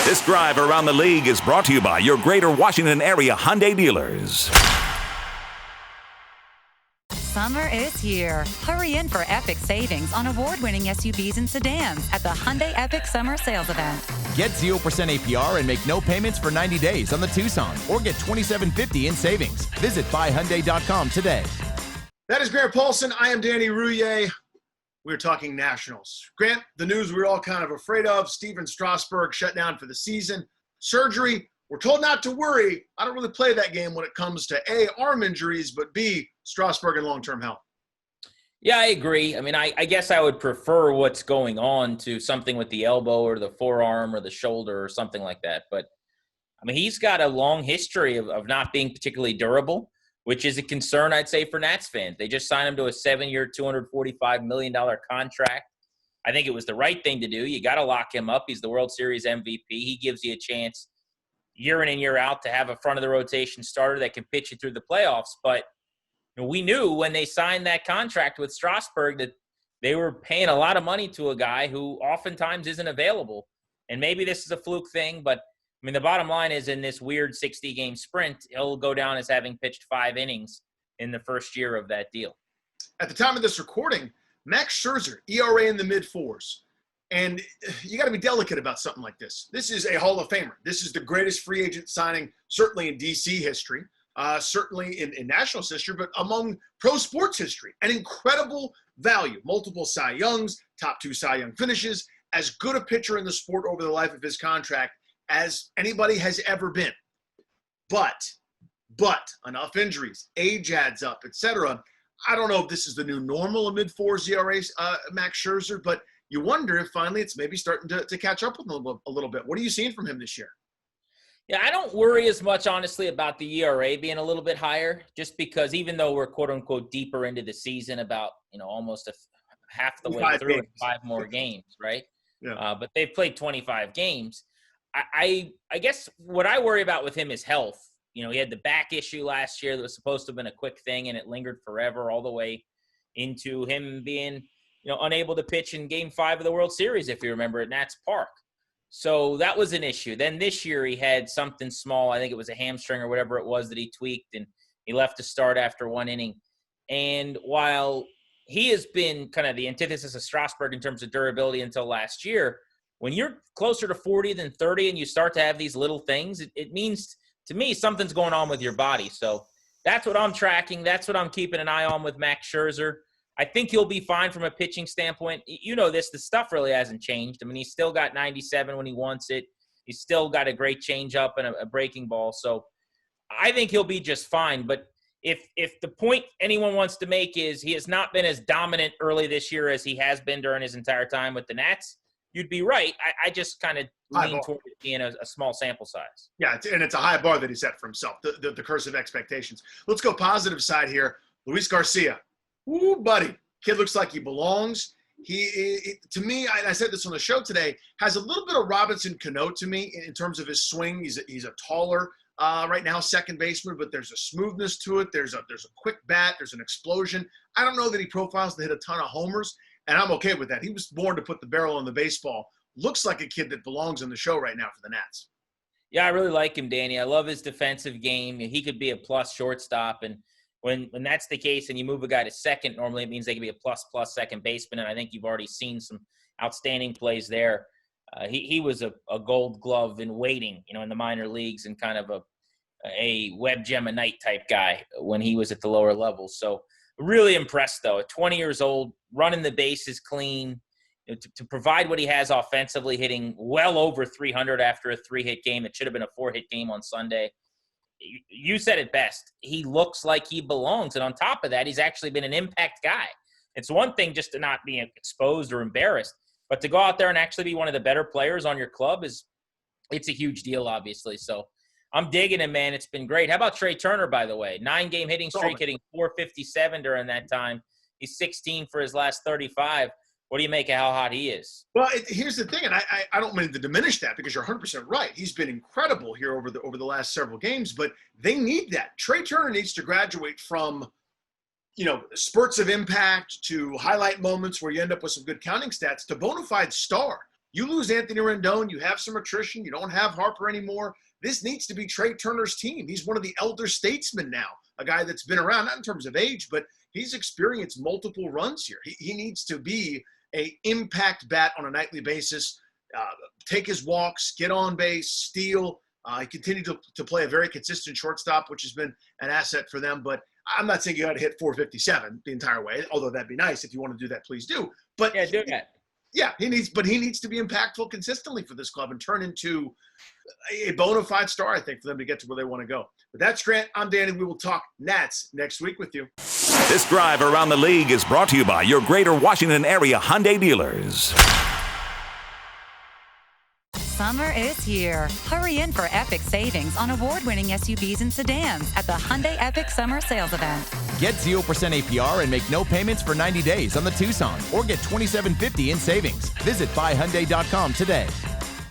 This drive around the league is brought to you by your Greater Washington area Hyundai dealers. Summer is here. Hurry in for epic savings on award-winning SUVs and sedans at the Hyundai Epic Summer Sales Event. Get 0% APR and make no payments for 90 days on the Tucson, or get $2,750 in savings. Visit buyhyundai.com today. That is Grant Paulson. I am Danny Rouillet. We're talking Nationals. Grant, the news we were all kind of afraid of. Stephen Strasburg shut down for the season. Surgery. We're told not to worry. I don't really play that game when it comes to A, arm injuries, but B, Strasburg and long-term health. Yeah, I agree. I mean, I guess I would prefer what's going on to something with the elbow or the forearm or the shoulder or something like that. But, I mean, he's got a long history of not being particularly durable, which is a concern, I'd say, for Nats fans. They just signed him to a 7-year, $245 million contract. I think it was the right thing to do. You got to lock him up. He's the World Series MVP. He gives you a chance year in and year out to have a front-of-the-rotation starter that can pitch you through the playoffs. But we knew when they signed that contract with Strasburg that they were paying a lot of money to a guy who oftentimes isn't available. And maybe this is a fluke thing, but I mean, the bottom line is in this weird 60-game sprint, he'll go down as having pitched 5 innings in the first year of that deal. At the time of this recording, Max Scherzer, ERA in the mid-4s. And you got to be delicate about something like this. This is a Hall of Famer. This is the greatest free agent signing, certainly in D.C. history, certainly in Nationals history, but among pro sports history. An incredible value. Multiple Cy Youngs, top 2 Cy Young finishes, as good a pitcher in the sport over the life of his contract as anybody has ever been. But enough injuries, age adds up, etc. I don't know if this is the new normal of mid-4s ERAs, Max Scherzer, but you wonder if finally it's maybe starting to catch up with him a little bit. What are you seeing from him this year? Yeah, I don't worry as much, honestly, about the ERA being a little bit higher, just because even though we're quote-unquote deeper into the season, about almost half the way through and 5 more games, right? Yeah. But they've played 25 games. I guess what I worry about with him is health. He had the back issue last year that was supposed to have been a quick thing, and it lingered forever all the way into him being, unable to pitch in Game 5 of the World Series, if you remember, at Nats Park. So that was an issue. Then this year he had something small. I think it was a hamstring or whatever it was that he tweaked, and he left to start after 1 inning. And while he has been kind of the antithesis of Strasburg in terms of durability until last year, when you're closer to 40 than 30 and you start to have these little things, it means to me something's going on with your body. So that's what I'm tracking. That's what I'm keeping an eye on with Max Scherzer. I think he'll be fine from a pitching standpoint. The stuff really hasn't changed. I mean, he's still got 97 when he wants it. He's still got a great changeup and a breaking ball. So I think he'll be just fine. But if the point anyone wants to make is he has not been as dominant early this year as he has been during his entire time with the Nats, you'd be right. I just kind of lean toward it being a small sample size. Yeah, and it's a high bar that he set for himself, the curse of expectations. Let's go positive side here. Luis Garcia. Ooh, buddy. Kid looks like he belongs. To me, I said this on the show today, has a little bit of Robinson Cano to me in terms of his swing. He's a taller right now second baseman, but there's a smoothness to it. There's a quick bat. There's an explosion. I don't know that he profiles to hit a ton of homers, and I'm okay with that. He was born to put the barrel on the baseball. Looks like a kid that belongs in the show right now for the Nats. Yeah, I really like him, Danny. I love his defensive game. He could be a plus shortstop, and when that's the case and you move a guy to second, normally it means they can be a plus second baseman, and I think you've already seen some outstanding plays there. He was a gold glove in waiting, in the minor leagues, and kind of a Webb Gemini type guy when he was at the lower levels. So really impressed, though. At 20 years old, running the bases clean, to provide what he has offensively, hitting well over 300 after a 3-hit game. It should have been a 4-hit game on Sunday. You said it best. He looks like he belongs. And on top of that, he's actually been an impact guy. It's one thing just to not be exposed or embarrassed, but to go out there and actually be one of the better players on your club it's a huge deal, obviously. So I'm digging him, man. It's been great. How about Trey Turner, by the way? 9-game hitting streak, hitting .457 during that time. He's 16 for his last 35. What do you make of how hot he is? Well, here's the thing, and I don't mean to diminish that because you're 100% right. He's been incredible here over the last several games, but they need that. Trey Turner needs to graduate from, spurts of impact to highlight moments where you end up with some good counting stats to bona fide star. You lose Anthony Rendon, you have some attrition, you don't have Harper anymore. This needs to be Trey Turner's team. He's one of the elder statesmen now, a guy that's been around, not in terms of age, but he's experienced multiple runs here. He needs to be an impact bat on a nightly basis, take his walks, get on base, steal. He continued to play a very consistent shortstop, which has been an asset for them. But I'm not saying you got to hit 457 the entire way, although that'd be nice. If you want to do that, please do. But yeah, do that. Yeah, he needs to be impactful consistently for this club and turn into a bona fide star, I think, for them to get to where they want to go. But that's Grant. I'm Danny. We will talk Nats next week with you. This drive around the league is brought to you by your Greater Washington area Hyundai dealers. Summer is here. Hurry in for epic savings on award-winning SUVs and sedans at the Hyundai Epic Summer Sales Event. Get 0% APR and make no payments for 90 days on the Tucson or get $2,750 in savings. Visit buyhyundai.com today.